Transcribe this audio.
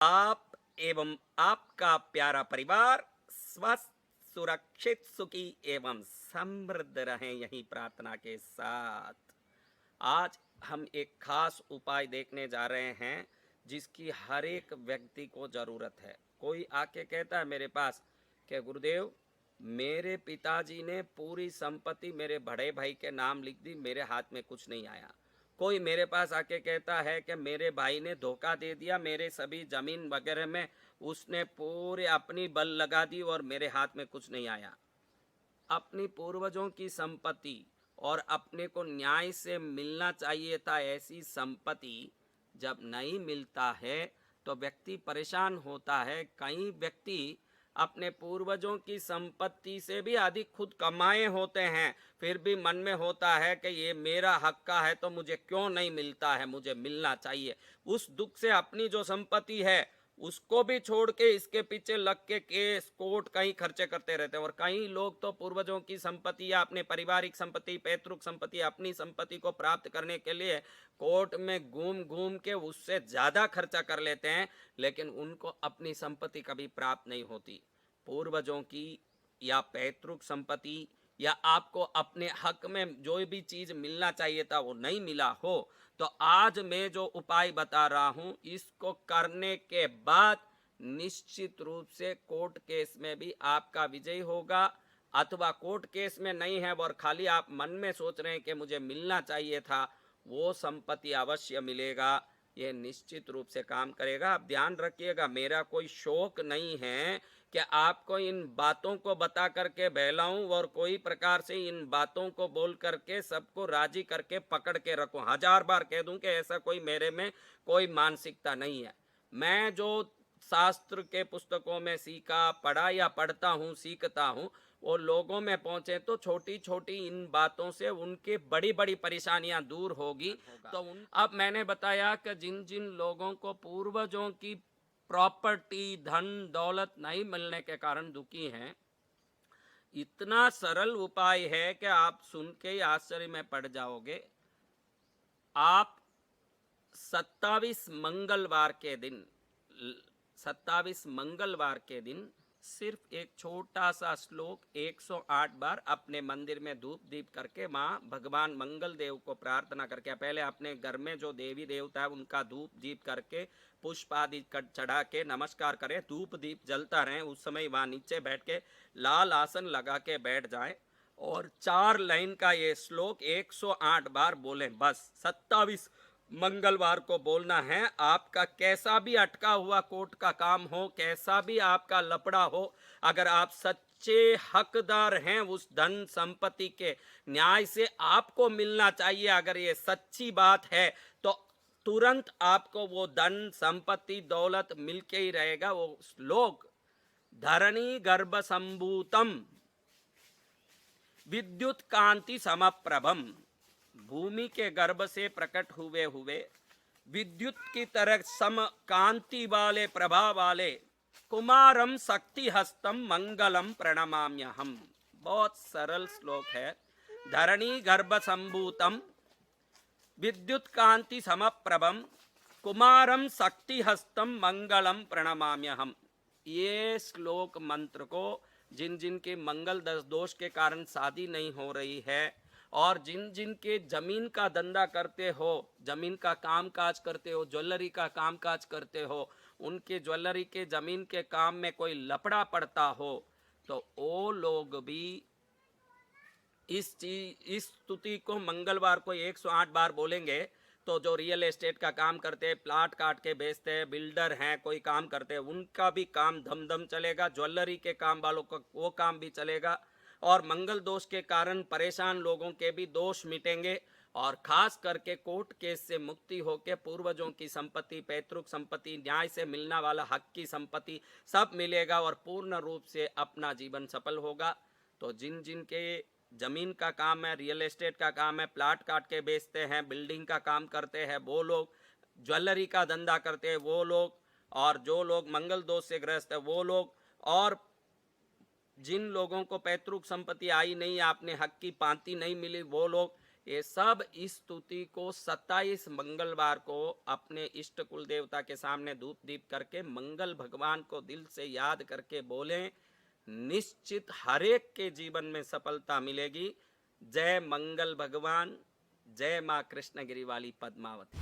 आप एवं आपका प्यारा परिवार स्वस्थ, सुरक्षित, सुखी एवं समृद्ध रहें, यही प्रार्थना के साथ आज हम एक खास उपाय देखने जा रहे हैं जिसकी हर एक व्यक्ति को ज़रूरत है। कोई आके कहता है मेरे पास कि गुरुदेव, मेरे पिताजी ने पूरी संपत्ति मेरे बड़े भाई के नाम लिख दी, मेरे हाथ में कुछ नहीं आया। कोई मेरे पास आके कहता है कि मेरे भाई ने धोखा दे दिया, मेरे सभी जमीन वगैरह में उसने पूरे अपनी बल लगा दी और मेरे हाथ में कुछ नहीं आया। अपनी पूर्वजों की संपत्ति और अपने को न्याय से मिलना चाहिए था, ऐसी संपत्ति जब नहीं मिलता है तो व्यक्ति परेशान होता है। कई व्यक्ति अपने पूर्वजों की संपत्ति से भी अधिक खुद कमाए होते हैं, फिर भी मन में होता है कि ये मेरा हक का है तो मुझे क्यों नहीं मिलता है, मुझे मिलना चाहिए। उस दुख से अपनी जो संपत्ति है उसको भी छोड़ के इसके पीछे लग के केस कोर्ट कहीं खर्चे करते रहते हैं। और कई लोग तो पूर्वजों की संपत्ति या अपने पारिवारिक संपत्ति, पैतृक संपत्ति, अपनी संपत्ति को प्राप्त करने के लिए कोर्ट में घूम घूम के उससे ज्यादा खर्चा कर लेते हैं, लेकिन उनको अपनी संपत्ति कभी प्राप्त नहीं होती। पूर्वजों की या पैतृक संपत्ति या आपको अपने हक में जो भी चीज मिलना चाहिए था वो नहीं मिला हो, तो आज मैं जो उपाय बता रहा हूं इसको करने के बाद निश्चित रूप से कोर्ट केस में भी आपका विजय होगा। अथवा कोर्ट केस में नहीं है और खाली आप मन में सोच रहे हैं कि मुझे मिलना चाहिए था, वो संपत्ति अवश्य मिलेगा। ये निश्चित रूप से काम करेगा। आप ध्यान रखिएगा, मेरा कोई शौक नहीं है कि आपको इन बातों को बता करके बहलाऊं और कोई प्रकार से इन बातों को बोल करके सबको राजी करके पकड़ के रखूं। हजार बार कह दूं कि ऐसा कोई मेरे में कोई मानसिकता नहीं है। मैं जो शास्त्र के पुस्तकों में सीखा, पढ़ा या पढ़ता हूँ, सीखता हूँ, वो लोगों में पहुंचे तो छोटी छोटी इन बातों से उनके बड़ी बड़ी परेशानियां दूर होगी। तो अब मैंने बताया कि जिन जिन लोगों को पूर्वजों की प्रॉपर्टी, धन दौलत नहीं मिलने के कारण दुखी हैं, इतना सरल उपाय है कि आप सुन के ही आश्चर्य में पड़ जाओगे। आप 27 मंगलवार के दिन 27 मंगलवार के दिन सिर्फ एक छोटा सा श्लोक 108 बार अपने मंदिर में धूप दीप करके माँ भगवान मंगल देव को प्रार्थना करके, पहले अपने घर में जो देवी देवता है उनका धूप दीप करके पुष्प आदि चढ़ा के नमस्कार करें, धूप दीप जलता रहे। उस समय वहाँ नीचे बैठ के लाल आसन लगा के बैठ जाएं और 4 लाइन का ये श्लोक 108 बार बोलें। बस 27 मंगलवार को बोलना है। आपका कैसा भी अटका हुआ कोर्ट का काम हो, कैसा भी आपका लपड़ा हो, अगर आप सच्चे हकदार हैं उस धन संपत्ति के, न्याय से आपको मिलना चाहिए, अगर ये सच्ची बात है तो तुरंत आपको वो धन संपत्ति दौलत मिलके ही रहेगा। वो श्लोक धरणी गर्भ संभूतम विद्युत कांति समप्रभम, भूमि के गर्भ से प्रकट हुए हुए विद्युत की तरह सम कांति वाले प्रभा वाले कुमारम शक्ति हस्तम मंगलम प्रणमाम्यहम। बहुत सरल श्लोक है। धरणी गर्भ संभूतम विद्युत कांति समप्रभम कुमारम शक्ति हस्तम मंगलम प्रणमाम्यहम। ये श्लोक मंत्र को जिन जिन के मंगल दोष के कारण शादी नहीं हो रही है और जिन जिन के जमीन का धंधा करते हो, जमीन का काम काज करते हो, ज्वेलरी का काम काज करते हो, उनके ज्वेलरी के जमीन के काम में कोई लपड़ा पड़ता हो, तो वो लोग भी इस स्तुति को मंगलवार को 108 बार बोलेंगे तो जो रियल एस्टेट का काम करते हैं, प्लाट काट के बेचते हैं, बिल्डर हैं, कोई काम करते हैं, उनका भी काम धम धम चलेगा। ज्वेलरी के काम वालों का वो काम भी चलेगा और मंगल दोष के कारण परेशान लोगों के भी दोष मिटेंगे और खास करके कोर्ट केस से मुक्ति होकर पूर्वजों की संपत्ति, पैतृक संपत्ति, न्याय से मिलना वाला हक की संपत्ति सब मिलेगा और पूर्ण रूप से अपना जीवन सफल होगा। तो जिन जिन के जमीन का काम है, रियल एस्टेट का काम है, प्लाट काट के बेचते हैं, बिल्डिंग का काम करते हैं वो लोग, ज्वेलरी का धंधा करते हैं वो लोग, और जो लोग मंगल दोष से ग्रस्त है वो लोग, और जिन लोगों को पैतृक संपत्ति आई नहीं, आपने हक की पांति नहीं मिली वो लोग, ये सब इस स्तुति को 27 मंगलवार को अपने इष्ट कुल देवता के सामने धूप दीप करके मंगल भगवान को दिल से याद करके बोलें, निश्चित हरेक के जीवन में सफलता मिलेगी। जय मंगल भगवान, जय माँ कृष्णगिरी वाली पद्मावती।